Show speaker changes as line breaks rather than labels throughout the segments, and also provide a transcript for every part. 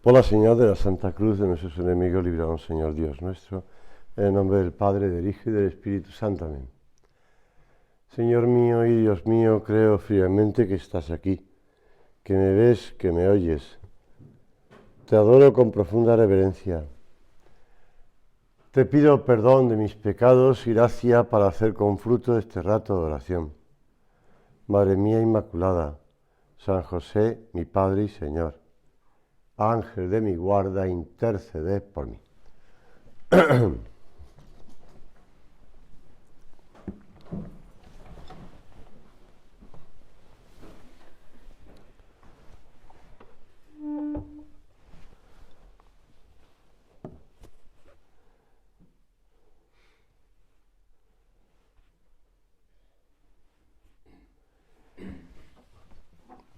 Por la señal de la Santa Cruz de nuestros enemigos, líbranos, Señor Dios nuestro, en el nombre del Padre, del Hijo y del Espíritu Santo. Amén. Señor mío y Dios mío, creo firmemente que estás aquí, que me ves, que me oyes. Te adoro con profunda reverencia. Te pido perdón de mis pecados y gracia para hacer con fruto este rato de oración. Madre mía Inmaculada, San José, mi Padre y Señor, Ángel de mi guarda, interceded por mí.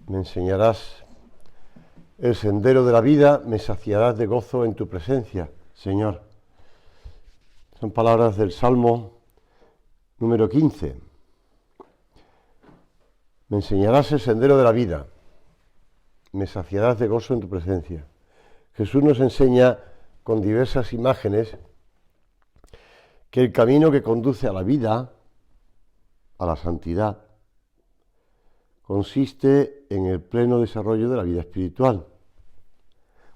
Me enseñarás el sendero de la vida, me saciarás de gozo en tu presencia, Señor. Son palabras del Salmo número 15. Me enseñarás el sendero de la vida, me saciarás de gozo en tu presencia. Jesús nos enseña con diversas imágenes que el camino que conduce a la vida, a la santidad, consiste en el pleno desarrollo de la vida espiritual.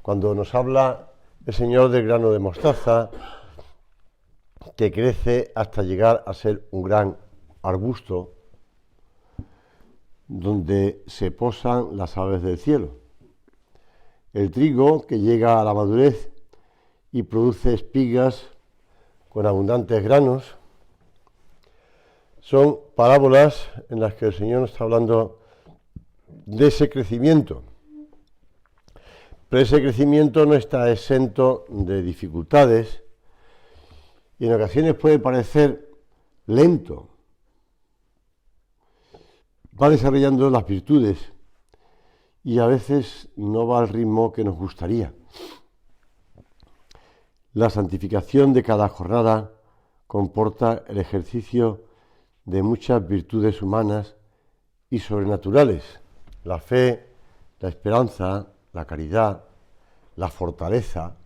Cuando nos habla el Señor del grano de mostaza, que crece hasta llegar a ser un gran arbusto donde se posan las aves del cielo. El trigo, que llega a la madurez y produce espigas con abundantes granos. Son parábolas en las que el Señor nos está hablando de ese crecimiento. Pero ese crecimiento no está exento de dificultades y en ocasiones puede parecer lento. Va desarrollando las virtudes y a veces no va al ritmo que nos gustaría. La santificación de cada jornada comporta el ejercicio de muchas virtudes humanas y sobrenaturales: la fe, la esperanza, la caridad, la fortaleza,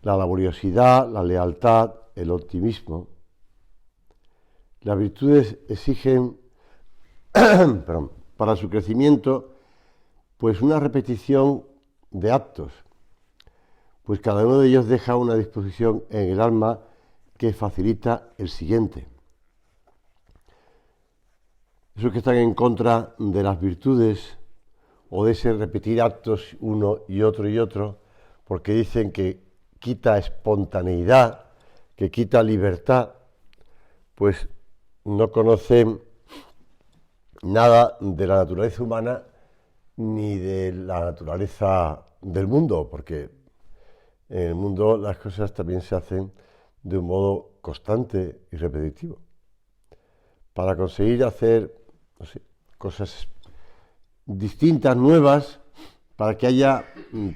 la laboriosidad, la lealtad, el optimismo. Las virtudes exigen para su crecimiento pues una repetición de actos, pues cada uno de ellos deja una disposición en el alma que facilita el siguiente. Esos que están en contra de las virtudes o de ese repetir actos uno y otro, porque dicen que quita espontaneidad, que quita libertad, pues no conocen nada de la naturaleza humana ni de la naturaleza del mundo, porque en el mundo las cosas también se hacen de un modo constante y repetitivo. Para conseguir hacer, cosas distintas, nuevas, para que haya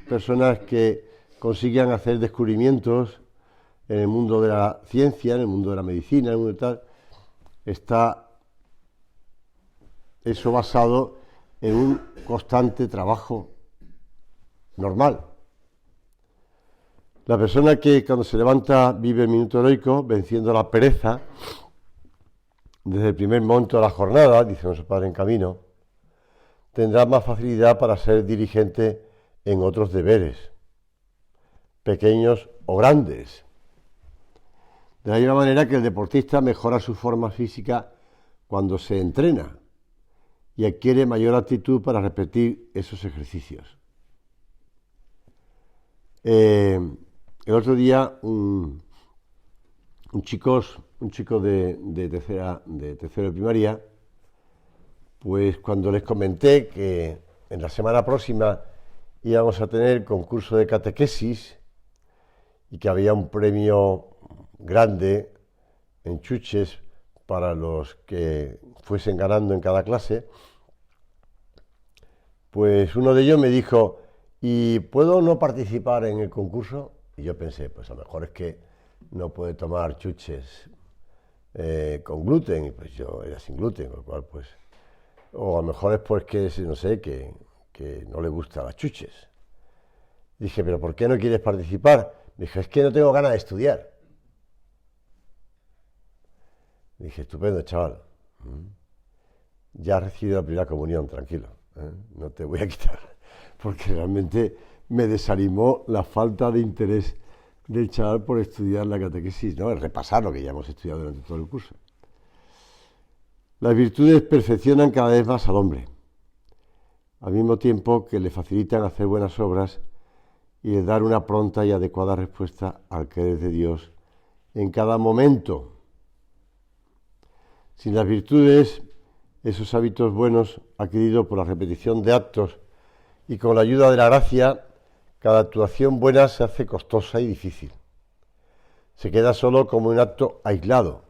personas que consigan hacer descubrimientos en el mundo de la ciencia, en el mundo de la medicina, en el mundo de tal, está eso basado en un constante trabajo normal. La persona que cuando se levanta vive el minuto heroico, venciendo la pereza, desde el primer momento de la jornada, dice nuestro Padre en Camino, tendrá más facilidad para ser dirigente en otros deberes, pequeños o grandes. De la misma manera que el deportista mejora su forma física cuando se entrena y adquiere mayor aptitud para repetir esos ejercicios. El otro día un chico de tercero de primaria, pues cuando les comenté que en la semana próxima íbamos a tener concurso de catequesis y que había un premio grande en chuches para los que fuesen ganando en cada clase, pues uno de ellos me dijo: ¿y puedo no participar en el concurso? Y yo pensé, pues a lo mejor es que no puede tomar chuches con gluten, y pues yo era sin gluten, con lo cual pues, o a lo mejor es porque no sé, que que no le gustan las chuches. Dije, ¿pero por qué no quieres participar? Me dijo, es que no tengo ganas de estudiar. Dije, estupendo, chaval. Ya has recibido la primera comunión, tranquilo. No te voy a quitar. Porque realmente me desanimó la falta de interés del chaval por estudiar la catequesis, ¿no? El repasar lo que ya hemos estudiado durante todo el curso. Las virtudes perfeccionan cada vez más al hombre, al mismo tiempo que le facilitan hacer buenas obras y dar una pronta y adecuada respuesta al querer de Dios en cada momento. Sin las virtudes, esos hábitos buenos adquiridos por la repetición de actos y con la ayuda de la gracia, cada actuación buena se hace costosa y difícil. Se queda solo como un acto aislado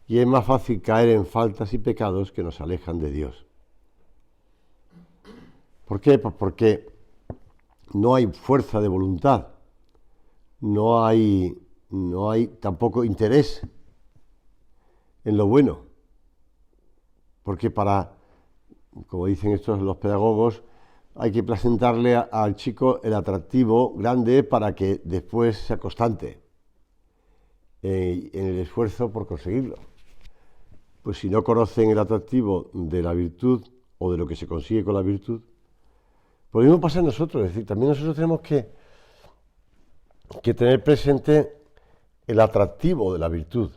y es más fácil caer en faltas y pecados que nos alejan de Dios. ¿Por qué? Pues porque no hay fuerza de voluntad, no hay tampoco interés en lo bueno. Porque como dicen estos los pedagogos, hay que presentarle al chico el atractivo grande para que después sea constante en el esfuerzo por conseguirlo. Pues si no conocen el atractivo de la virtud o de lo que se consigue con la virtud, pues lo mismo pasa en nosotros. Es decir, también nosotros tenemos que tener presente el atractivo de la virtud,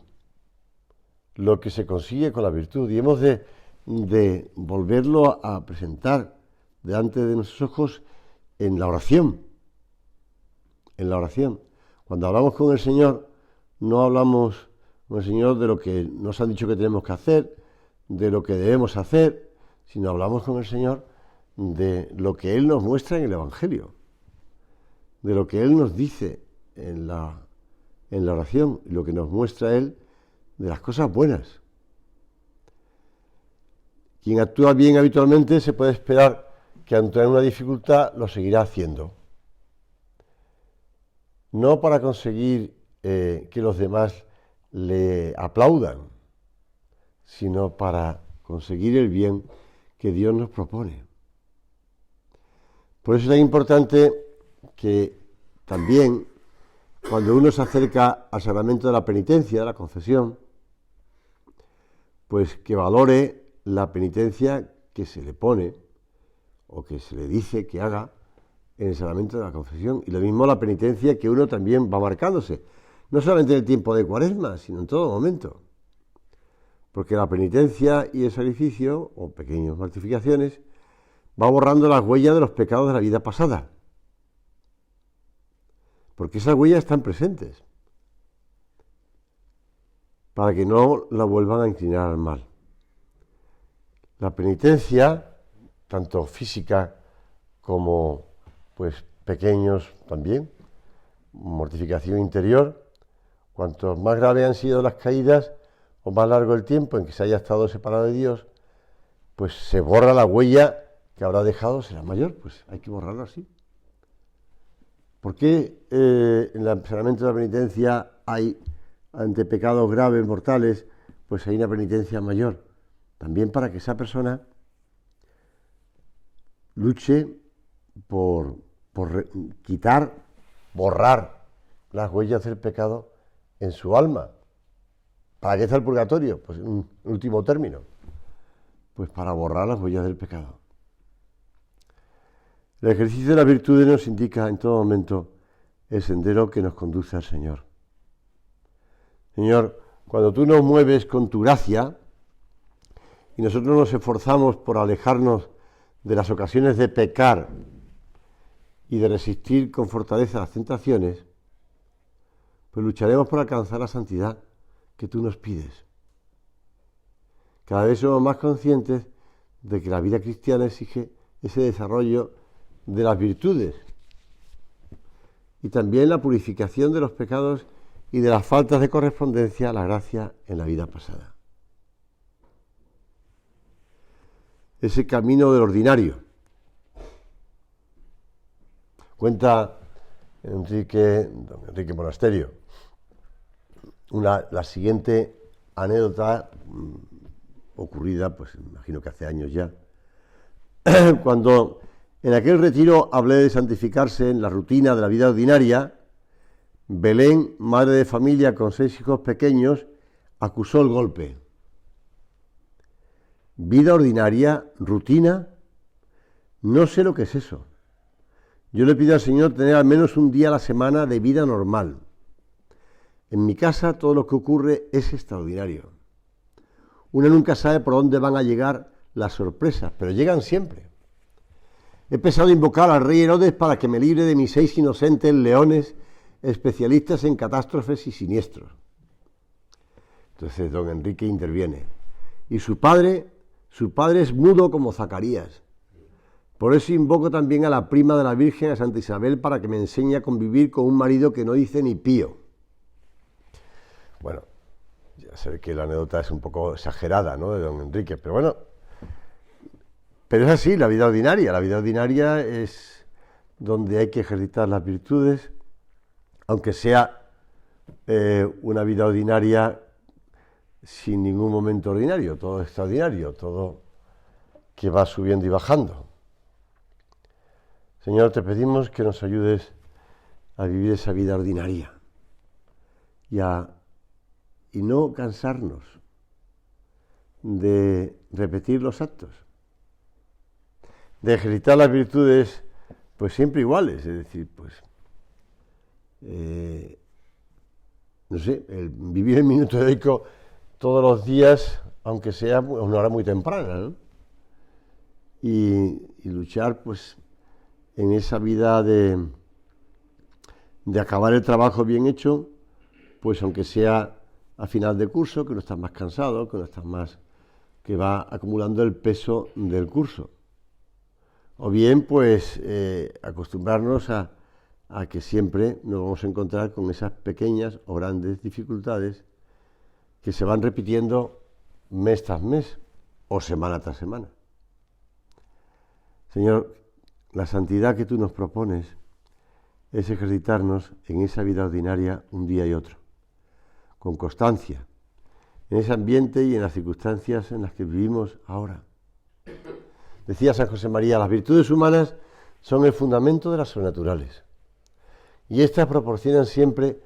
lo que se consigue con la virtud, y hemos de volverlo a presentar delante de nuestros ojos en la oración. En la oración. Cuando hablamos con el Señor, no hablamos con el Señor de lo que nos han dicho que tenemos que hacer, de lo que debemos hacer, sino hablamos con el Señor de lo que Él nos muestra en el Evangelio, de lo que Él nos dice en la oración, y lo que nos muestra Él de las cosas buenas. Quien actúa bien habitualmente se puede esperar que ante una dificultad lo seguirá haciendo. No para conseguir que los demás le aplaudan, sino para conseguir el bien que Dios nos propone. Por eso es importante que también, cuando uno se acerca al sacramento de la penitencia, de la confesión, pues que valore la penitencia que se le pone o que se le dice que haga en el sacramento de la confesión, y lo mismo la penitencia que uno también va marcándose, no solamente en el tiempo de Cuaresma, sino en todo momento, porque la penitencia y el sacrificio, o pequeñas mortificaciones, va borrando las huellas de los pecados de la vida pasada, porque esas huellas están presentes, para que no la vuelvan a inclinar al mal. La penitencia, tanto física como pequeños también, mortificación interior, cuanto más graves han sido las caídas o más largo el tiempo en que se haya estado separado de Dios, pues se borra la huella que habrá dejado, será mayor, pues hay que borrarlo así. ¿Por qué en el sacramento de la penitencia hay, ante pecados graves, mortales, pues hay una penitencia mayor? También para que esa persona luche por borrar las huellas del pecado en su alma. ¿Para qué está el purgatorio? Pues en último término, pues para borrar las huellas del pecado. El ejercicio de las virtudes nos indica en todo momento el sendero que nos conduce al Señor. Señor, cuando tú nos mueves con tu gracia y nosotros nos esforzamos por alejarnos de las ocasiones de pecar y de resistir con fortaleza las tentaciones, pues lucharemos por alcanzar la santidad que tú nos pides. Cada vez somos más conscientes de que la vida cristiana exige ese desarrollo de las virtudes y también la purificación de los pecados y de las faltas de correspondencia a la gracia en la vida pasada. Ese camino del ordinario. Cuenta don Enrique Monasterio la siguiente anécdota ocurrida, pues imagino que hace años ya, cuando En aquel retiro hablé de santificarse en la rutina de la vida ordinaria. Belén, madre de familia con 6 hijos pequeños, acusó el golpe. Vida ordinaria, rutina, no sé lo que es eso. Yo le pido al Señor tener al menos un día a la semana de vida normal. En mi casa todo lo que ocurre es extraordinario. Uno nunca sabe por dónde van a llegar las sorpresas, pero llegan siempre. He pensado invocar al rey Herodes para que me libre de mis 6 inocentes leones, especialistas en catástrofes y siniestros. Entonces don Enrique interviene. Y su padre es mudo como Zacarías. Por eso invoco también a la prima de la Virgen, a Santa Isabel, para que me enseñe a convivir con un marido que no dice ni pío. Bueno, ya sé que la anécdota es un poco exagerada, ¿no?, de don Enrique, pero bueno, pero es así, la vida ordinaria es donde hay que ejercitar las virtudes, aunque sea una vida ordinaria sin ningún momento ordinario, todo extraordinario, todo que va subiendo y bajando. Señor, te pedimos que nos ayudes a vivir esa vida ordinaria y no cansarnos de repetir los actos, de ejercitar las virtudes pues siempre iguales, es decir, pues no sé, vivir el minuto heroico todos los días, aunque sea a una hora muy temprana, ¿no? Y luchar pues en esa vida de acabar el trabajo bien hecho, pues aunque sea a final de curso, que uno está más cansado, que uno está más, que va acumulando el peso del curso. O bien, pues, acostumbrarnos a que siempre nos vamos a encontrar con esas pequeñas o grandes dificultades que se van repitiendo mes tras mes o semana tras semana. Señor, la santidad que tú nos propones es ejercitarnos en esa vida ordinaria un día y otro, con constancia, en ese ambiente y en las circunstancias en las que vivimos ahora. Decía San José María, las virtudes humanas son el fundamento de las sobrenaturales, y éstas proporcionan siempre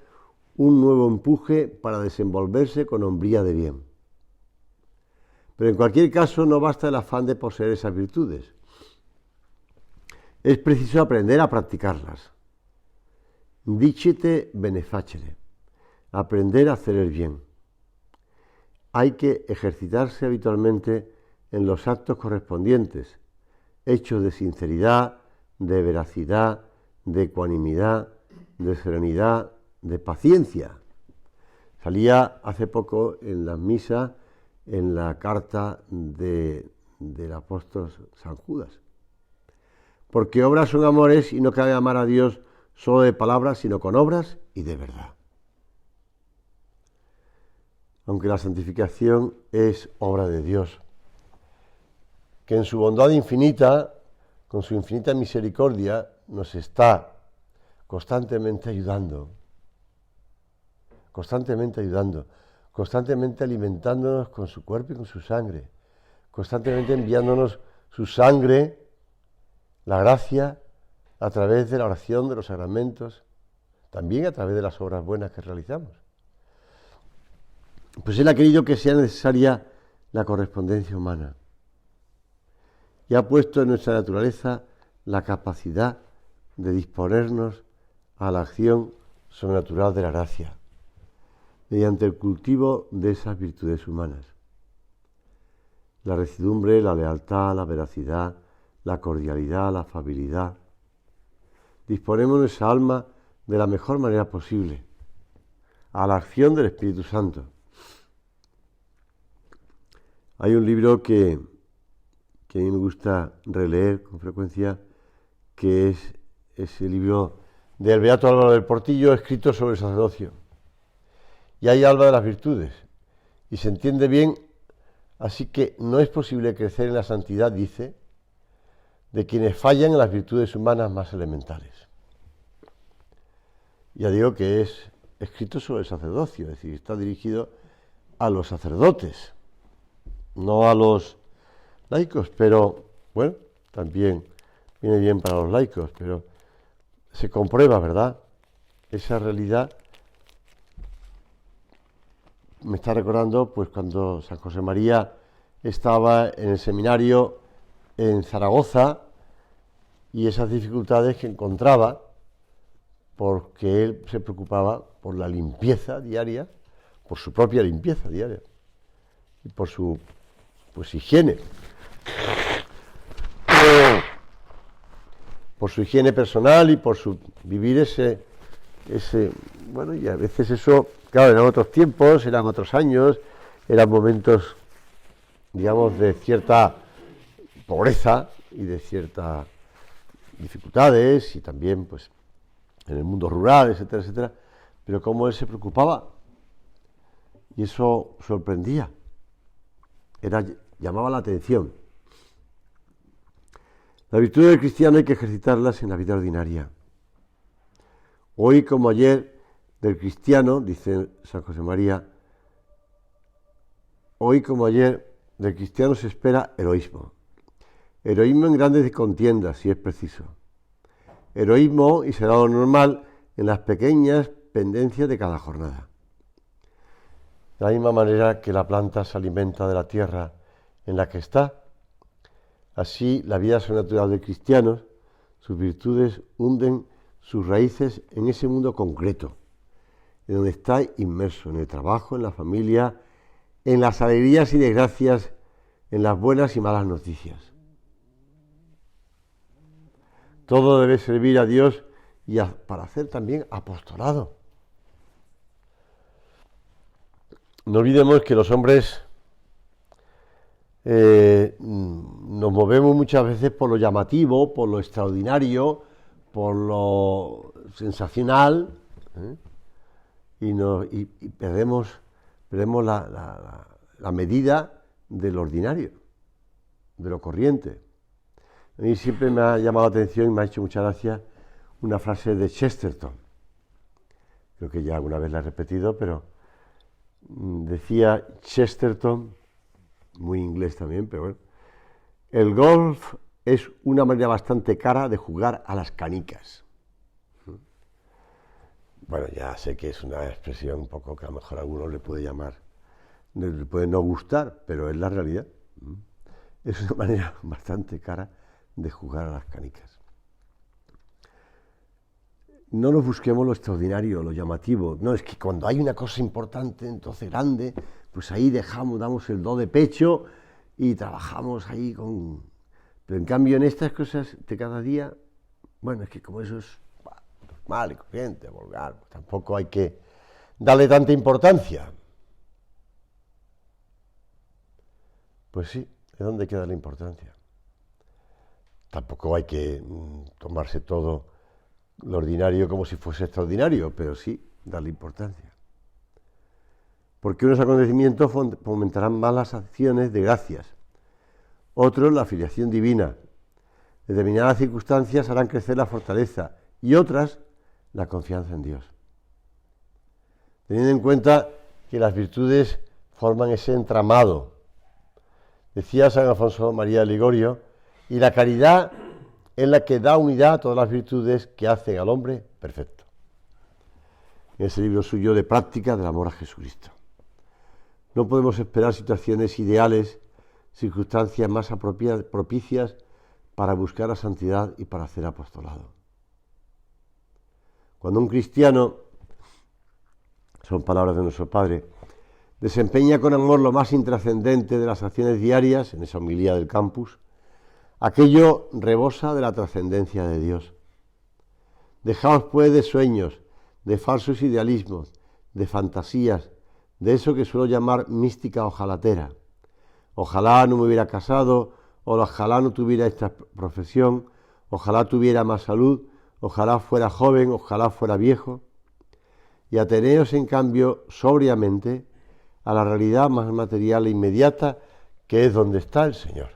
un nuevo empuje para desenvolverse con hombría de bien. Pero en cualquier caso no basta el afán de poseer esas virtudes. Es preciso aprender a practicarlas. Dicite benefacere, aprender a hacer el bien. Hay que ejercitarse habitualmente en los actos correspondientes, hechos de sinceridad, de veracidad, de ecuanimidad, de serenidad, de paciencia. Salía hace poco en las misas, en la carta del apóstol San Judas. Porque obras son amores y no cabe amar a Dios solo de palabras, sino con obras y de verdad. Aunque la santificación es obra de Dios, que en su bondad infinita, con su infinita misericordia, nos está constantemente ayudando, constantemente alimentándonos con su cuerpo y con su sangre, constantemente enviándonos su sangre, la gracia, a través de la oración, de los sacramentos, también a través de las obras buenas que realizamos. Pues Él ha querido que sea necesaria la correspondencia humana y ha puesto en nuestra naturaleza la capacidad de disponernos a la acción sobrenatural de la gracia, mediante el cultivo de esas virtudes humanas. La recidumbre, la lealtad, la veracidad, la cordialidad, la afabilidad. Disponemos nuestra alma de la mejor manera posible a la acción del Espíritu Santo. Hay un libro que a mí me gusta releer con frecuencia, que es ese libro del Beato Álvaro del Portillo, escrito sobre el sacerdocio. Y ahí habla de las virtudes, y se entiende bien, así que no es posible crecer en la santidad, dice, de quienes fallan en las virtudes humanas más elementales. Ya digo que es escrito sobre el sacerdocio, es decir, está dirigido a los sacerdotes, no a los laicos, pero bueno, también viene bien para los laicos, pero se comprueba, ¿verdad? Esa realidad me está recordando pues cuando San José María estaba en el seminario en Zaragoza y esas dificultades que encontraba porque él se preocupaba por la limpieza diaria, por su propia limpieza diaria y por su higiene, por su higiene personal y por su vivir ese bueno, y a veces eso, claro, eran otros tiempos, eran otros años, eran momentos, digamos, de cierta pobreza y de ciertas dificultades y también, pues, en el mundo rural, etcétera, etcétera, pero cómo él se preocupaba y eso sorprendía, llamaba la atención. La virtud del cristiano hay que ejercitarlas en la vida ordinaria. Hoy como ayer del cristiano, dice San José María, hoy como ayer del cristiano se espera heroísmo. Heroísmo en grandes contiendas, si es preciso. Heroísmo, y será lo normal, en las pequeñas pendencias de cada jornada. De la misma manera que la planta se alimenta de la tierra en la que está, así la vida sobrenatural de cristianos, sus virtudes hunden sus raíces en ese mundo concreto, en donde está inmerso, en el trabajo, en la familia, en las alegrías y desgracias, en las buenas y malas noticias. Todo debe servir a Dios y para hacer también apostolado. No olvidemos que los hombres nos movemos muchas veces por lo llamativo, por lo extraordinario, por lo sensacional, y perdemos la medida del ordinario, de lo corriente. A mí siempre me ha llamado la atención y me ha hecho mucha gracia una frase de Chesterton. Creo que ya alguna vez la he repetido, pero decía Chesterton, muy inglés también, pero bueno, el golf es una manera bastante cara de jugar a las canicas. Bueno, ya sé que es una expresión un poco que a lo mejor a alguno le puede no gustar, pero es la realidad. Es una manera bastante cara de jugar a las canicas. No nos busquemos lo extraordinario, lo llamativo. No, es que cuando hay una cosa importante, entonces grande, pues ahí damos el do de pecho y trabajamos ahí con... Pero en cambio en estas cosas de cada día, bueno, es que como eso es normal y corriente, vulgar, pues tampoco hay que darle tanta importancia. Pues sí, es donde queda la importancia. Tampoco hay que tomarse todo lo ordinario como si fuese extraordinario, pero sí darle importancia. Porque unos acontecimientos fomentarán malas acciones de gracias, otros la filiación divina, determinadas circunstancias harán crecer la fortaleza y otras la confianza en Dios. Teniendo en cuenta que las virtudes forman ese entramado, decía San Alfonso María de Ligorio, y la caridad es la que da unidad a todas las virtudes que hacen al hombre perfecto. En ese libro suyo de práctica del amor a Jesucristo. No podemos esperar situaciones ideales, circunstancias más propicias para buscar la santidad y para hacer apostolado. Cuando un cristiano, son palabras de nuestro Padre, desempeña con amor lo más intrascendente de las acciones diarias, en esa homilía del campus, aquello rebosa de la trascendencia de Dios. Dejaos pues de sueños, de falsos idealismos, de fantasías, de eso que suelo llamar mística ojalatera. Ojalá no me hubiera casado, o ojalá no tuviera esta profesión, ojalá tuviera más salud, ojalá fuera joven, ojalá fuera viejo. Y ateneos en cambio sobriamente a la realidad más material e inmediata, que es donde está el Señor.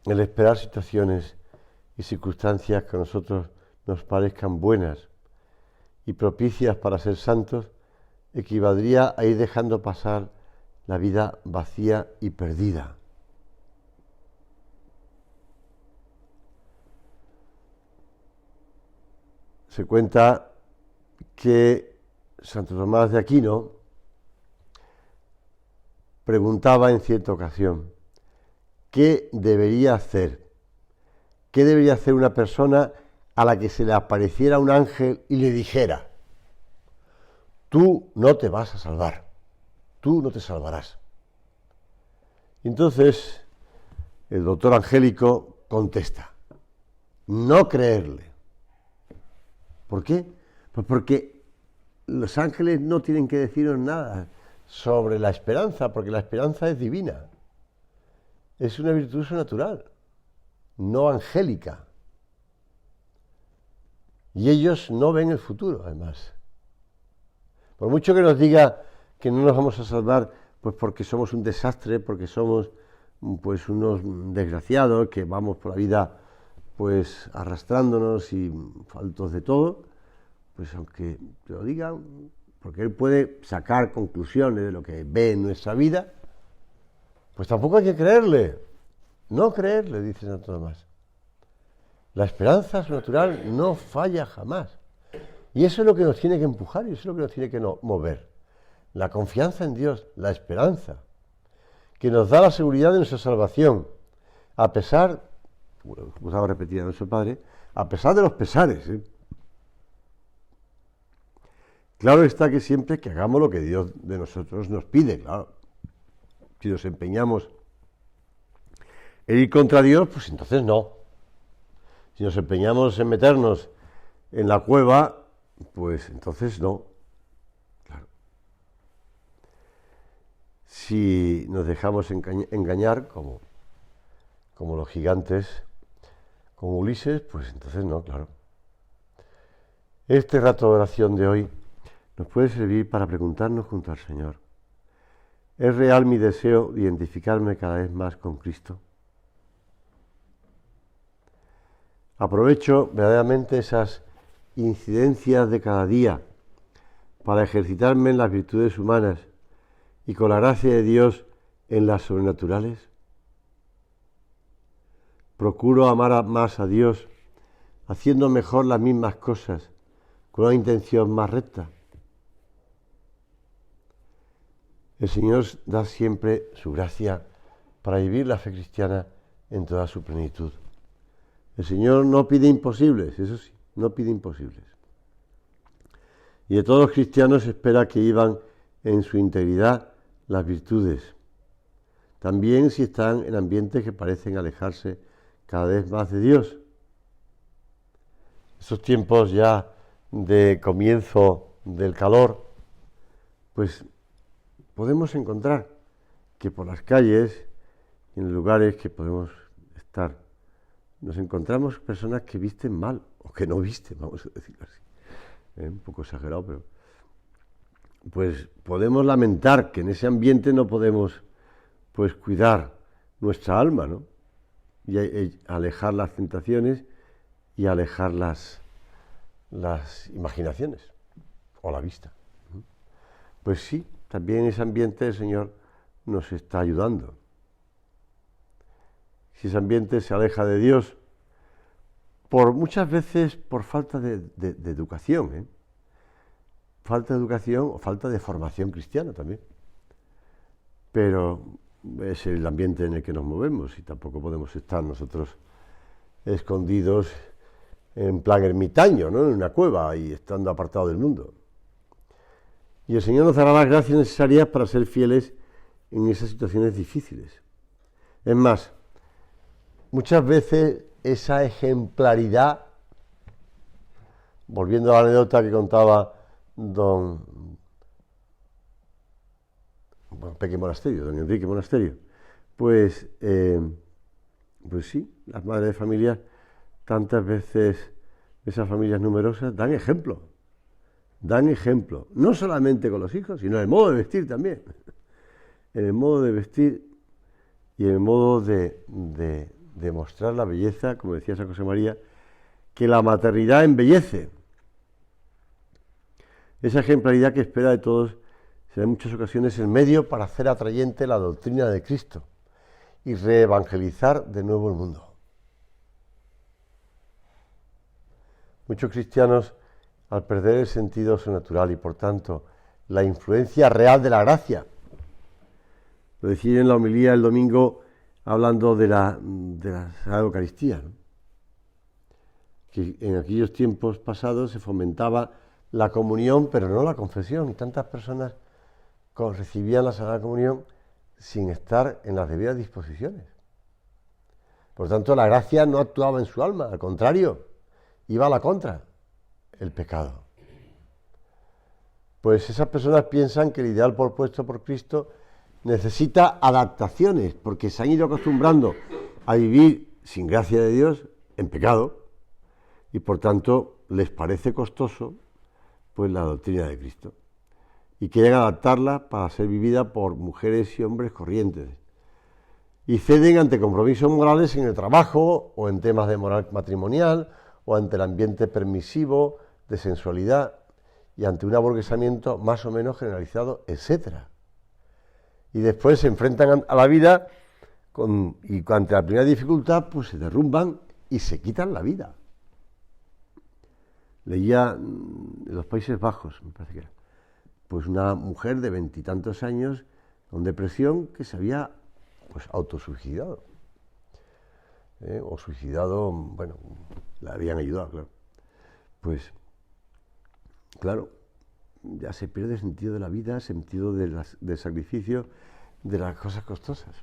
El esperar situaciones y circunstancias que a nosotros nos parezcan buenas y propicias para ser santos, equivaldría a ir dejando pasar la vida vacía y perdida. se cuenta que Santo Tomás de Aquino preguntaba en cierta ocasión, ¿qué debería hacer? ¿Qué debería hacer una persona a la que se le apareciera un ángel y le dijera, tú no te vas a salvar, tú no te salvarás? Entonces, el doctor angélico contesta, no creerle. ¿Por qué? Pues porque los ángeles no tienen que decirnos nada sobre la esperanza, porque la esperanza es divina. Es una virtud sobrenatural, no angélica. Y ellos no ven el futuro, además. Por mucho que nos diga que no nos vamos a salvar, pues porque somos un desastre, porque somos pues unos desgraciados, que vamos por la vida pues arrastrándonos y faltos de todo, pues aunque te lo digan, porque él puede sacar conclusiones de lo que ve en nuestra vida, pues tampoco hay que creerle. No creerle, dice Santo Tomás. La esperanza sobrenatural no falla jamás. Y eso es lo que nos tiene que empujar y eso es lo que nos tiene que mover. La confianza en Dios, la esperanza, que nos da la seguridad de nuestra salvación, a pesar, como usaba repetir a nuestro Padre, a pesar de los pesares. Claro está que siempre que hagamos lo que Dios de nosotros nos pide, claro. Si nos empeñamos en ir contra Dios, pues entonces no. Si nos empeñamos en meternos en la cueva, pues entonces no. Claro. Si nos dejamos engañar, como los gigantes, como Ulises, pues entonces no, claro. Este rato de oración de hoy nos puede servir para preguntarnos junto al Señor, ¿es real mi deseo de identificarme cada vez más con Cristo? Aprovecho verdaderamente esas incidencias de cada día para ejercitarme en las virtudes humanas y con la gracia de Dios en las sobrenaturales. Procuro amar más a Dios haciendo mejor las mismas cosas con una intención más recta. El Señor da siempre su gracia para vivir la fe cristiana en toda su plenitud. El Señor no pide imposibles, eso sí, no pide imposibles. Y de todos los cristianos espera que vivan en su integridad las virtudes, también si están en ambientes que parecen alejarse cada vez más de Dios. Esos tiempos ya de comienzo del calor, pues podemos encontrar que por las calles y en los lugares que podemos estar, nos encontramos personas que visten mal, o que no visten, vamos a decirlo así. Un poco exagerado, pero pues podemos lamentar que en ese ambiente no podemos pues cuidar nuestra alma, ¿no? Y alejar las tentaciones y alejar las imaginaciones o la vista. Pues sí, también en ese ambiente el Señor nos está ayudando. Si ese ambiente se aleja de Dios, muchas veces por falta de educación, falta de educación o falta de formación cristiana también. Pero es el ambiente en el que nos movemos y tampoco podemos estar nosotros escondidos en plan ermitaño, ¿no? En una cueva y estando apartados del mundo. Y el Señor nos dará las gracias necesarias para ser fieles en esas situaciones difíciles. Es más, muchas veces esa ejemplaridad, volviendo a la anécdota que contaba don Enrique Monasterio, pues sí, las madres de familia, tantas veces esas familias numerosas dan ejemplo, no solamente con los hijos, sino en el modo de vestir también, en el modo de vestir y en el modo de mostrar la belleza, como decía San José María, que la maternidad embellece. Esa ejemplaridad que espera de todos será en muchas ocasiones el medio para hacer atrayente la doctrina de Cristo y reevangelizar de nuevo el mundo. Muchos cristianos al perder el sentido sobrenatural y, por tanto, la influencia real de la gracia. Lo decía en la homilía el domingo hablando de la Sagrada Eucaristía, ¿no? Que en aquellos tiempos pasados se fomentaba la comunión, pero no la confesión, y tantas personas recibían la Sagrada Comunión sin estar en las debidas disposiciones. Por tanto, la gracia no actuaba en su alma, al contrario, iba a la contra, el pecado. Pues esas personas piensan que el ideal propuesto por Cristo necesita adaptaciones, porque se han ido acostumbrando a vivir sin gracia de Dios, en pecado, y por tanto les parece costoso pues la doctrina de Cristo, y quieren adaptarla para ser vivida por mujeres y hombres corrientes, y ceden ante compromisos morales en el trabajo, o en temas de moral matrimonial, o ante el ambiente permisivo, de sensualidad, y ante un aburguesamiento más o menos generalizado, etcétera. Y después se enfrentan a la vida y ante la primera dificultad, pues se derrumban y se quitan la vida. Leía en los Países Bajos, me parece que era, pues una mujer de 20 y tantos años con depresión que se había pues autosuicidado. O suicidado, bueno, la habían ayudado, claro. Pues, claro, ya se pierde el sentido de la vida, el sentido del sacrificio, de las cosas costosas.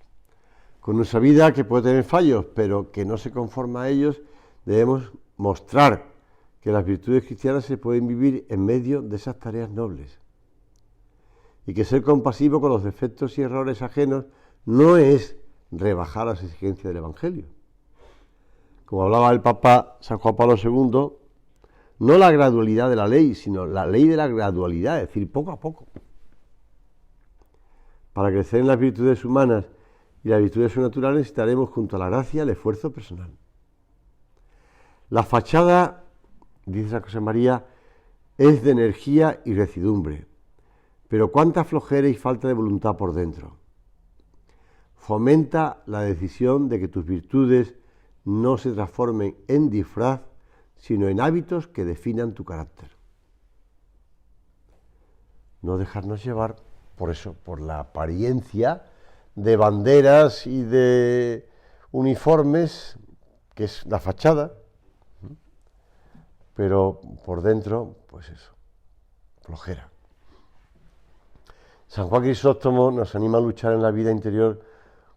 Con nuestra vida, que puede tener fallos, pero que no se conforma a ellos, debemos mostrar que las virtudes cristianas se pueden vivir en medio de esas tareas nobles. Y que ser compasivo con los defectos y errores ajenos no es rebajar las exigencias del Evangelio. Como hablaba el Papa San Juan Pablo II, no la gradualidad de la ley, sino la ley de la gradualidad, es decir, poco a poco. Para crecer en las virtudes humanas y las virtudes sobrenaturales necesitaremos, junto a la gracia, el esfuerzo personal. La fachada, dice San José María, es de energía y recidumbre, pero cuánta flojera y falta de voluntad por dentro. Fomenta la decisión de que tus virtudes no se transformen en disfraz, sino en hábitos que definan tu carácter. No dejarnos llevar por eso, por la apariencia de banderas y de uniformes, que es la fachada, pero por dentro, pues eso, flojera. San Juan Crisóstomo nos anima a luchar en la vida interior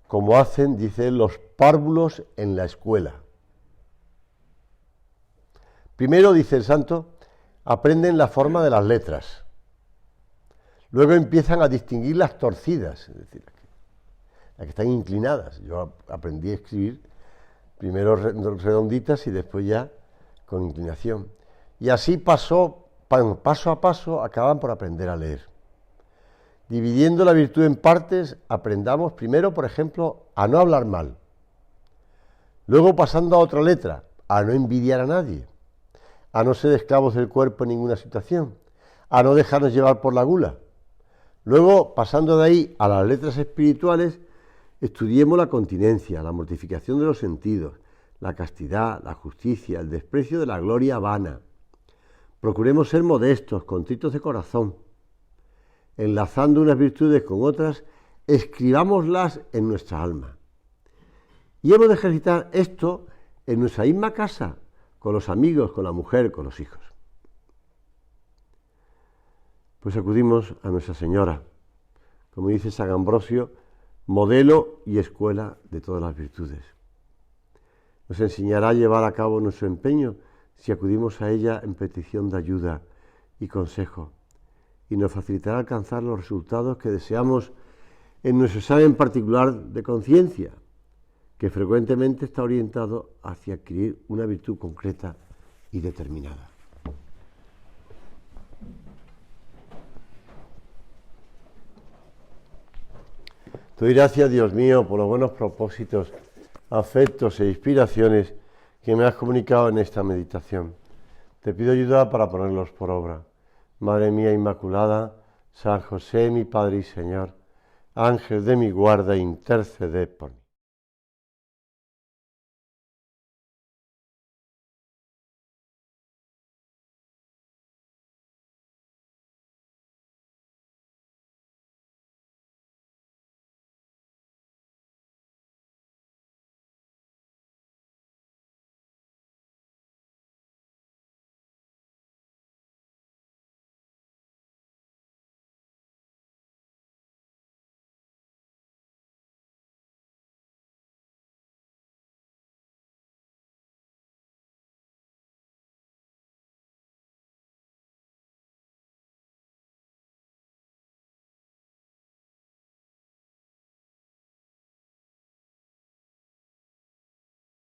como hacen, dice él, los párvulos en la escuela. Primero, dice el santo, aprenden la forma de las letras. Luego empiezan a distinguir las torcidas, es decir, las que están inclinadas. Yo aprendí a escribir primero redonditas y después ya con inclinación. Y así paso a paso acaban por aprender a leer. Dividiendo la virtud en partes, aprendamos primero, por ejemplo, a no hablar mal. Luego, pasando a otra letra, a no envidiar a nadie, a no ser esclavos del cuerpo en ninguna situación, a no dejarnos llevar por la gula. Luego, pasando de ahí a las letras espirituales, estudiemos la continencia, la mortificación de los sentidos, la castidad, la justicia, el desprecio de la gloria vana. Procuremos ser modestos, contritos de corazón. Enlazando unas virtudes con otras, escribámoslas en nuestra alma. Y hemos de ejercitar esto en nuestra misma casa, con los amigos, con la mujer, con los hijos. Pues acudimos a Nuestra Señora, como dice San Ambrosio, modelo y escuela de todas las virtudes. Nos enseñará a llevar a cabo nuestro empeño si acudimos a ella en petición de ayuda y consejo, y nos facilitará alcanzar los resultados que deseamos en nuestro examen particular de conciencia, que frecuentemente está orientado hacia adquirir una virtud concreta y determinada. Te doy gracias, Dios mío, por los buenos propósitos, afectos e inspiraciones que me has comunicado en esta meditación. Te pido ayuda para ponerlos por obra. Madre mía Inmaculada, San José, mi Padre y Señor, Ángel de mi guarda, interceded por mí.